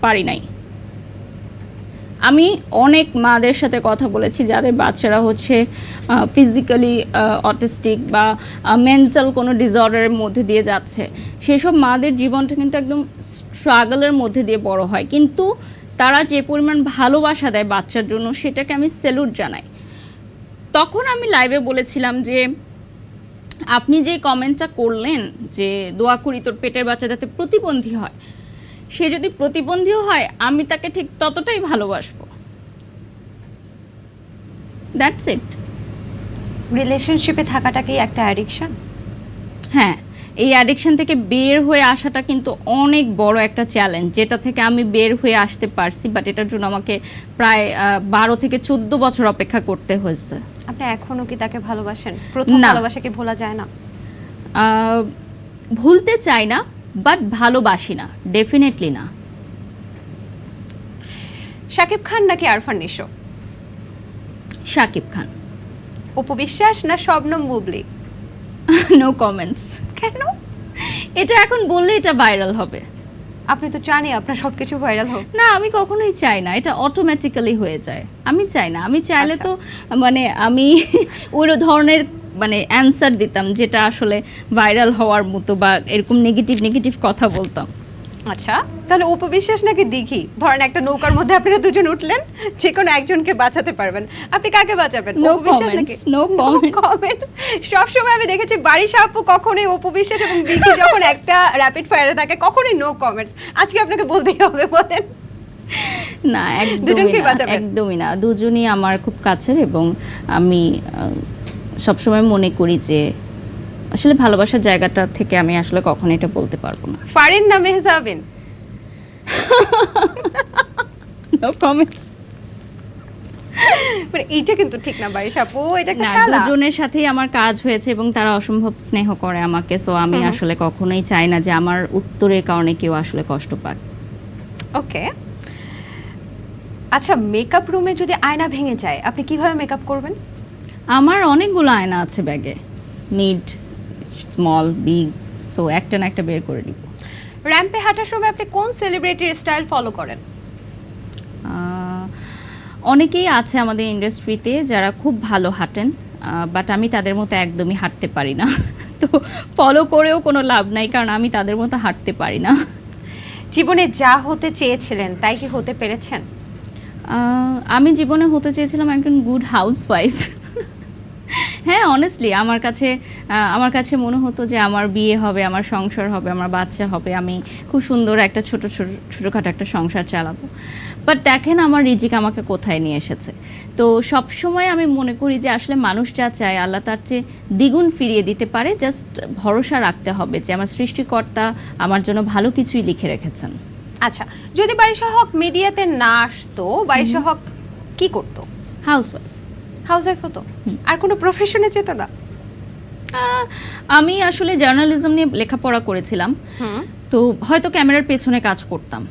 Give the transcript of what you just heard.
পারি নাই। আমি অনেক মাদের সাথে কথা বলেছি যাদের বাচ্চারা হচ্ছে ফিজিক্যালি অটিস্টিক বা মেন্টাল কোনো ডিসঅর্ডারের মধ্যে দিয়ে যাচ্ছে। সেসব মাদের জীবনটা কিন্তু একদম স্ট্রাগলের মধ্যে দিয়ে বড় হয়, কিন্তু তারা যে পরিমাণ ভালোবাসা দেয় বাচ্চার জন্য সেটাকে আমি স্যালুট জানাই। তখন আমি লাইভে বলেছিলাম যে আপনি যে কমেন্টটা করলেন যে দোয়া করি তোর পেটের বাচ্চা যাতে প্রতিবন্ধী হয়, সে যদি প্রতিবন্ধীও হয় আমি তাকে ঠিক ততটাই ভালোবাসবো। That's it. রিলেশনশিপে থাকাটা কি একটা অ্যাডিকশন? হ্যাঁ, এই অ্যাডিকশন থেকে বের হয়ে আসাটা কিন্তু অনেক বড় একটা চ্যালেঞ্জ, যেটা থেকে আমি বের হয়ে আসতে পারছি, বাট এটার জন্য আমাকে প্রায় 12 থেকে 14 বছর অপেক্ষা করতে হয়েছে। আপনি এখনো কি তাকে ভালোবাসেন? প্রথম ভালোবাসা কি ভোলা যায় না? ভুলতে চাই না, বাট ভালোবাসি না, ডেফিনেটলি না। শাকিব খান নাকি আরফান নিশো? শাকিব খান। অপু বিশ্বাস না শবনম বুবলি? No comments. কেন? এটা এখন বললে এটা ভাইরাল হবে। আপনি তো জানেন আপনার সবকিছু ভাইরাল হোক। না, আমি কখনোই চাই না, এটা অটোমেটিক্যালি হয়ে যায়। আমি চাই না, আমি চাইলে তো মানে আমি ওই ধরনের মানে অ্যান্সার দিতাম যেটা আসলে ভাইরাল হওয়ার মতো বা এরকম নেগেটিভ কথা বলতাম। আচ্ছা, তাহলে অপু বিশ্বাস নাকি দিঘি? ধরেন একটা নৌকার মধ্যে আপনারা দুজন উঠলেন, যে কোনো একজনকে বাঁচাতে পারবেন, আপনি কাকে বাঁচাবেন? অপু বিশ্বাস নাকি? No comment. সবসময় আমি দেখেছি বারিশা আপু কখনোই অপু বিশ্বাস এবং দিঘি যখন একটা র্যাপিড ফায়ারে থাকে কখনোই নো কমেন্টস। আজকে আপনাকে বলতেই হবে, বলেন। না, একদমই না, দুজনই আমার খুব কাছের এবং আমি সবসময় মনে করি যে আসলে ভালোবাসার জায়গাটা থেকে আমি আসলে কখনো এটা বলতে পারবো না। ফারিন না মেহজাবিন? No comments. মানে এইটা কিন্তু ঠিক না বারিশা আপু, এটা একটা খেলা। দুজনের সাথেই আমার কাজ হয়েছে এবং তারা অসম্ভব স্নেহ করে আমাকে, সো আমি আসলে কখনোই চাই না যে আমার উত্তরের কারণে কেউ আসলে কষ্ট পাক। ওকে, আচ্ছা, মেকআপ রুমে যদি আয়না ভেঙে যায় আপনি কিভাবে মেকআপ করবেন? আমার অনেকগুলো আয়না আছে ব্যাগে, মিড, স্মল, বিগ, সো একটা না একটা বের করে দিব। র্যাম্পে হাঁটার সময় আপনি কোন সেলিব্রিটির স্টাইল ফলো করেন? অনেকেই আছে আমাদের ইন্ডাস্ট্রিতে যারা খুব ভালো হাঁটেন, বাট আমি তাদের মতো একদমই হাঁটতে পারি না। তো ফলো করেও কোনো লাভ নাই, কারণ আমি তাদের মতো হাঁটতে পারি না। জীবনে যা হতে চেয়েছিলেন তাই কি হতে পেরেছেন? আমি জীবনে হতে চেয়েছিলাম একজন গুড হাউসওয়াইফ। হ্যাঁ, অনেস্টলি আমার কাছে মনে হতো যে আমার বিয়ে হবে, আমার সংসার হবে, আমার বাচ্চা হবে, আমি খুব সুন্দর একটা ছোটোখাটো একটা সংসার চালাবো। বাট দেখেন আমার রিজিক আমাকে কোথায় নিয়ে এসেছে। তো সবসময় আমি মনে করি যে আসলে মানুষ যা চায় আল্লাহ তার চেয়ে দ্বিগুণ ফিরিয়ে দিতে পারে, জাস্ট ভরসা রাখতে হবে যে আমার সৃষ্টিকর্তা আমার জন্য ভালো কিছুই লিখে রেখেছেন। আচ্ছা, যদি বারিশা হক মিডিয়াতে না আসতো, বারিশা হক কি করতো? হাউসওয়াইফ হতো? আর কোনো প্রফেশনে যেত না? আমি আসলে জার্নালিজম নিয়ে লেখাপড়া করেছিলাম, তো হয়তো ক্যামেরার পেছনে কাজ করতাম।